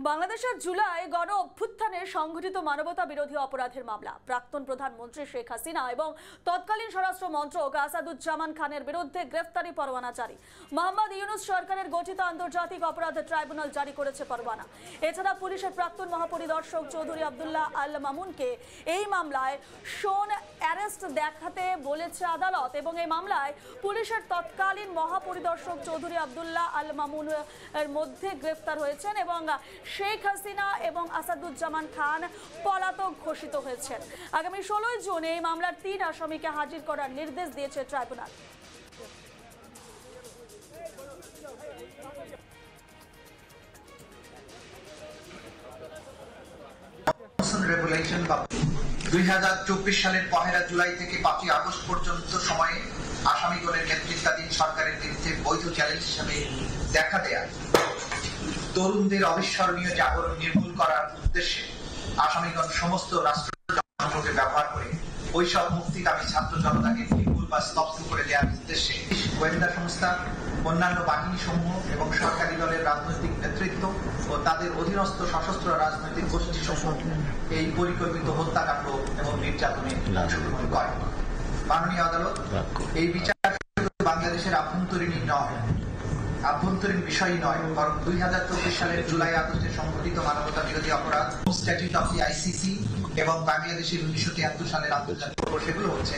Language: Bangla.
বাংলাদেশের জুলাই গণ অভ্যুত্থানে সংঘটিত মানবতা বিরোধী অপরাধের মামলা প্রাক্তন প্রধানমন্ত্রী শেখ হাসিনা এবং তৎকালীন স্বরাষ্ট্র মন্ত্রক আসাদুজ্জামান খানের বিরুদ্ধে গ্রেফতারি পরোয়ানা জারি। মোহাম্মদ ইউনূস সরকারের গঠিত আন্তর্জাতিক অপরাধ ট্রাইব্যুনাল জারি করেছে পরোয়ানা। এছাড়া পুলিশের প্রাক্তন মহাপরিদর্শক চৌধুরী আব্দুল্লাহ আল মামুনকে এই মামলায় শোন অ্যারেস্ট দেখাতে বলেছে আদালত এবং এই মামলায় পুলিশের তৎকালীন মহাপরিদর্শক চৌধুরী আব্দুল্লাহ আল মামুনের মধ্যে গ্রেফতার হয়েছেন এবং শেখ হাসিনা এবং আসাদুজ্জামান খান পলাতক ঘোষিত হয়েছেন। আগামী 16 জুন এই মামলার 3 আসামিকে হাজির করার নির্দেশ দিয়েছে ট্রাইব্যুনাল। রেগুলেশন 2024 সালের 1 জুলাই থেকে 5 আগস্ট পর্যন্ত সময়ে আসামিগণের নেতৃত্বাধীন সরকারের বিরুদ্ধে বৈধ চ্যালেঞ্জ হিসেবে দেখা দেয়া তরুণদের অবিস্মরণীয় জাগরণ নির্মূল করার উদ্দেশ্যে আসামিগণ সমস্ত রাষ্ট্রযন্ত্রকে ব্যবহার করে ওইসব মুক্তিকামী ছাত্র জনতাকে নির্মূল বা স্তব্ধ করে দেওয়ার উদ্দেশ্যে গোয়েন্দা সংস্থা, অন্যান্য বাহিনী সমূহ এবং সরকারি দলের রাজনৈতিক নেতৃত্ব ও তাদের অধীনস্থ সশস্ত্র রাজনৈতিক গোষ্ঠী সমূহ এই পরিকল্পিত হত্যাকাণ্ড এবং নির্যাতনে অংশগ্রহণ করে। মাননীয় আদালত এই বিচার বাংলাদেশের আভ্যন্তরীণ বিষয় নয়, বরং 2024 সালের জুলাই আগস্টে সংঘটিত মানবতা বিরোধী অপরাধ স্ট্যাটিউট অফ দি আইসিসি এবং বাংলাদেশের 1973 সালের আন্তর্জাতিক সেগুলো হচ্ছে